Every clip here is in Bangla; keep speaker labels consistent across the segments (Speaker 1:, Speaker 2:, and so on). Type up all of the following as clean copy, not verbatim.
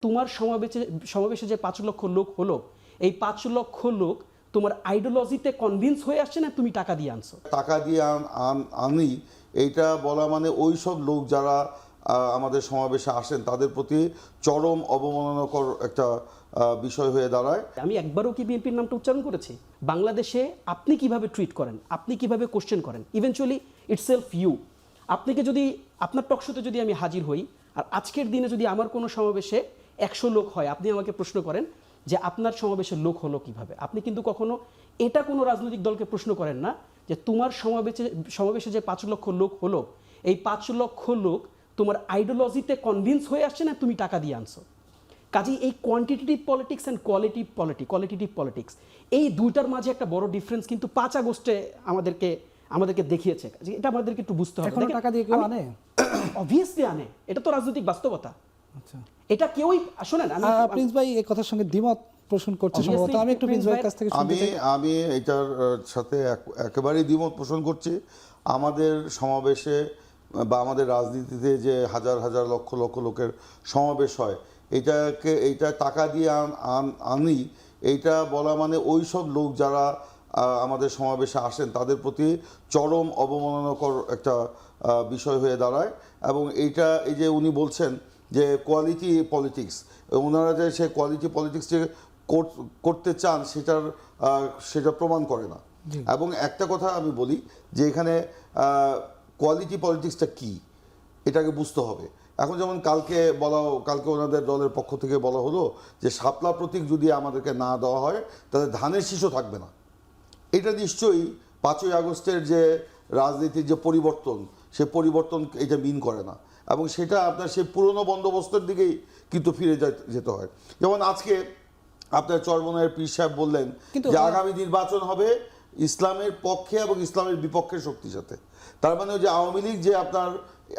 Speaker 1: তোমার সমাবেশে যে 5 লক্ষ লোক হলো, এই 5 লক্ষ লোক তোমার আইডিওলজিতে কনভিন্স হয়ে আসছে না তুমি টাকা দিয়ে আনছো?
Speaker 2: টাকা দিয়ে আনি এইটা বলা মানে ওই সব লোক যারা আমাদের সমাবেশে আসেন তাদের প্রতি চরম অবমাননাকর একটা বিষয় হয়ে দাঁড়ায়।
Speaker 1: আমি একবারও কি বিএনপির নামটা উচ্চারণ করেছি? বাংলাদেশে আপনি কিভাবে ট্রিট করেন, আপনি কিভাবে কোশ্চেন করেন, ইভেনচুয়ালি ইটসেলফ ইউ। আপনাকে যদি আপনার টকশোতে যদি আমি হাজির হই আর আজকের দিনে যদি আমার কোনো সমাবেশে 100 লোক হয়, আপনি আমাকে প্রশ্ন করেন যে আপনার সমাবেশের লোক হলো কিভাবে, আপনি কিন্তু কখনো এটা কোনো রাজনৈতিক দলকে প্রশ্ন করেন না যে তোমার সমাবেশে যে 5 লক্ষ লোক হলো, এই 5 লক্ষ লোক তোমার আইডিওলজিতে কনভিন্স হয়ে আসছে না তুমি টাকা দিয়ে আনছো। কাজেই এই quantitative politics and qualitative politics, এই দুইটার মাঝে একটা বড় ডিফারেন্স কিন্তু 5 আগস্টে আমাদেরকে দেখিয়েছে। এটা আমাদেরকে একটু বুঝতে হবে।
Speaker 3: টাকা দিয়ে কেউ আনে?
Speaker 1: অবভিয়াসলি আনে, এটা তো রাজনৈতিক বাস্তবতা।
Speaker 3: আচ্ছা,
Speaker 1: এটা কেউই শোনেন।
Speaker 3: প্রিন্স ভাই এই কথার সঙ্গে দ্বিমত পোষণ করছে সম্ভবত। আমি একটু প্রিন্স ভাইয়ের কাছ থেকে শুনতে চাই।
Speaker 2: আমি এটার সাথে একেবারেই দ্বিমত পোষণ করছি। আমাদের সমাবেশে বা আমাদের রাজনীতিতে যে হাজার হাজার লক্ষ লক্ষ লোকের সমাবেশ হয়, এইটা টাকা দিয়ে আনি এইটা বলা মানে ওই সব লোক যারা আমাদের সমাবেশে আসেন তাদের প্রতি চরম অবমাননাকর একটা বিষয় হয়ে দাঁড়ায়। এবং এই যে উনি বলছেন যে কোয়ালিটি পলিটিক্স, ওনারা যে সে কোয়ালিটি পলিটিক্স যে করতে চান সেটা প্রমাণ করে না। এবং একটা কথা আমি বলি যে এখানে কোয়ালিটি পলিটিক্সটা কি এটাকে বুঝতে হবে। এখন যেমন কালকে ওনাদের দলের পক্ষ থেকে বলা হলো যে শাপলা প্রতীক যদি আমাদেরকে না দেওয়া হয় তাহলে ধানের শীষও থাকবে না। এটা নিশ্চয়ই 5ই আগস্টের যে রাজনীতির যে পরিবর্তন, সে পরিবর্তন এটা মিন করে না। এবং সেটা আপনার সেই পুরনো বন্দোবস্তের দিকেই কিন্তু ফিরে যেতে হয়। যেমন আজকে আপনার চরমনায়ের পীর সাহেব বললেন যে আগামী নির্বাচন হবে ইসলামের পক্ষে এবং ইসলামের বিপক্ষের শক্তির সাথে। তার মানে ওই যে আওয়ামী লীগ যে আপনার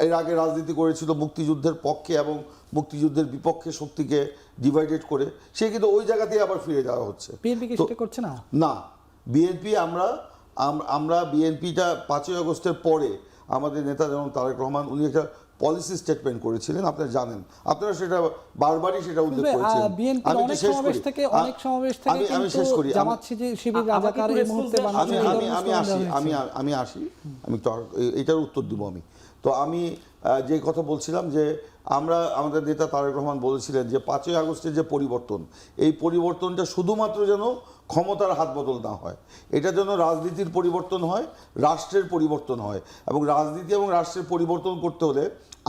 Speaker 2: এর আগে রাজনীতি করেছিল মুক্তিযুদ্ধের পক্ষে এবং মুক্তিযুদ্ধের বিপক্ষে শক্তিকে ডিভাইডেড করে, সে কিন্তু ওই জায়গাতেই আবার ফিরে যাওয়া হচ্ছে।
Speaker 3: বিএনপি কি সেটা করছে না?
Speaker 2: না, বিএনপি আমরা বিএনপিটা 5ই আগস্টের পরে আমাদের নেতা যেমন তারেক রহমান উনি একটা পলিসি স্টেটমেন্ট করেছিলেন, আপনারা জানেন, আপনারা সেটা বারবারই সেটা উল্লেখ করেছেন।
Speaker 3: আমি শেষ করি,
Speaker 2: আমি এটার উত্তর দিব। আমি যে কথা বলছিলাম যে আমাদের নেতা তারেক রহমান বলেছিলেন যে 5ই আগস্টের যে পরিবর্তন, এই পরিবর্তনটা শুধুমাত্র যেন ক্ষমতার হাত বদল না হয়, এটা যেন রাজনীতির পরিবর্তন হয়, রাষ্ট্রের পরিবর্তন হয়। এবং রাজনীতি এবং রাষ্ট্রের পরিবর্তন করতে হলে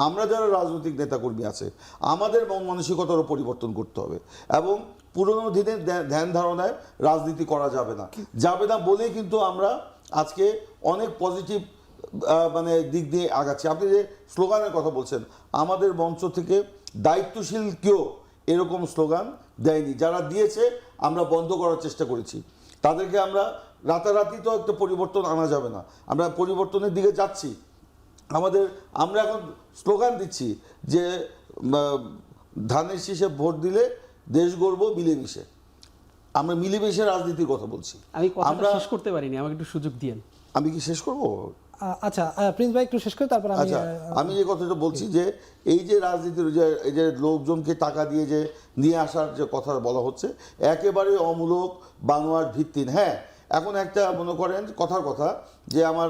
Speaker 2: আমরা যারা রাজনৈতিক নেতাকর্মী আছে আমাদের মন মানসিকতারও পরিবর্তন করতে হবে। এবং পুরনো দিনের ধ্যান ধারণায় রাজনীতি করা যাবে না বলেই কিন্তু আমরা আজকে অনেক পজিটিভ দিক দিয়ে আগাচ্ছি। আপনি যে স্লোগানের কথা বলছেন, আমাদের মঞ্চ থেকে দায়িত্বশীল কেউ এরকম স্লোগান দেয়নি। যারা দিয়েছে আমরা বন্ধ করার চেষ্টা করেছি। তাদেরকে আমরা রাতারাতি তো একটা পরিবর্তন আনা যাবে না, আমরা পরিবর্তনের দিকে যাচ্ছি। আমরা এখন স্লোগান দিচ্ছি যে ধানের শীষে ভোট দিলে দেশ গড়ব মিলেমিশে। আমরা মিলেমিশে রাজনীতির কথা বলছি।
Speaker 1: আমরা শেষ করতে পারিনি, আমাকে একটু সুযোগ দিয়েন।
Speaker 2: আমি কি শেষ করবো?
Speaker 3: আচ্ছা, প্রিন্স ভাই একটু শেষ করে তারপর
Speaker 2: আমি যে কথাটা বলছি যে এই যে রাজনীতির এই যে লোকজনকে টাকা দিয়ে যে নিয়ে আসার যে কথা বলা হচ্ছে একেবারে অমূলক, বানোয়াট, ভিত্তিহীন। হ্যাঁ, এখন একটা মনে করেন কথার কথা যে আমার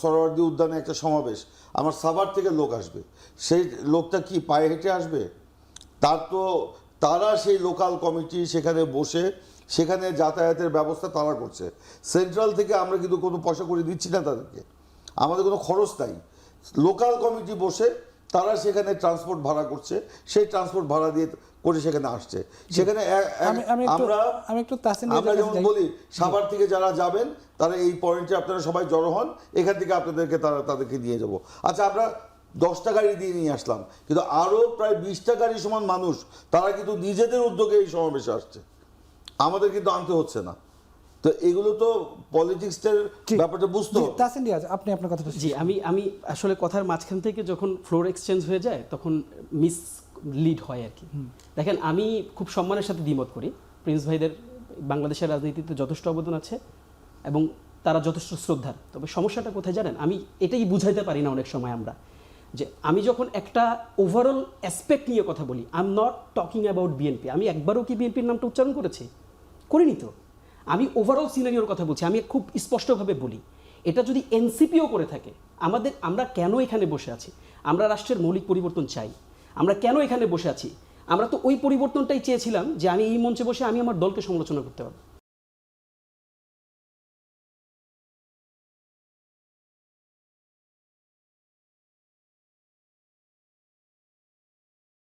Speaker 2: সরোয়ার্দী উদ্যানে একটা সমাবেশ, আমার সাভার থেকে লোক আসবে, সেই লোকটা কি পায়ে হেঁটে আসবে? তারা সেই লোকাল কমিটি সেখানে বসে সেখানে যাতায়াতের ব্যবস্থা তারা করছে। সেন্ট্রাল থেকে আমরা কিন্তু কোনো পয়সা করে দিচ্ছি না তাদেরকে, আমাদের কোনো খরচ নাই। লোকাল কমিটি বসে তারা সেখানে ট্রান্সপোর্ট ভাড়া করছে, সেই ট্রান্সপোর্ট ভাড়া দিয়ে করে সেখানে আসছে। সেখানে আমরা যেমন বলি সাভার থেকে যারা যাবেন তারা এই পয়েন্টে আপনারা সবাই জড়ো হন, এখান থেকে তাদেরকে নিয়ে যাব। আচ্ছা, আমরা 10টা গাড়ি দিয়ে নিয়ে আসলাম, কিন্তু আরও প্রায় 20টা গাড়ি সমান মানুষ তারা কিন্তু নিজেদের উদ্যোগে এই সমাবেশে আসছে, আমাদের কিন্তু আনতে হচ্ছে না। তো এগুলো তো পলিটিক্সের ব্যাপারটা বুঝতে হবে।
Speaker 3: আপনি আপনার কথাটা।
Speaker 1: জি, আমি আসলে কথার মাঝখান থেকে যখন ফ্লোর এক্সচেঞ্জ হয়ে যায় তখন মিস লিড হয় আর কি। দেখেন, আমি খুব সম্মানের সাথে দ্বিমত করি। প্রিন্স ভাইদের বাংলাদেশের রাজনীতিতে যথেষ্ট অবদান আছে এবং তারা যথেষ্ট শ্রদ্ধার। তবে সমস্যাটা কোথায় জানেন? আমি এটাই বুঝাইতে পারি না অনেক সময় আমরা যে আমি যখন একটা ওভারঅল অ্যাসপেক্ট নিয়ে কথা বলি, I am not talking about BNP. আমি একবারও কি বিএনপির নামটা উচ্চারণ করেছি? করিনি তো। আমি ওভারঅল সিনারিওর কথা বলছি। আমি খুব স্পষ্টভাবে বলি, এটা যদি এনসিপিও করে থাকে, আমরা কেন এখানে বসে আছি? আমরা রাষ্ট্রের মৌলিক পরিবর্তন চাই। আমরা কেন এখানে বসে আছি? আমরা তো ওই পরিবর্তনটাই চেয়েছিলাম যে আমি এই মঞ্চে বসে আমি আমার দলকে সমালোচনা করতে পারবো।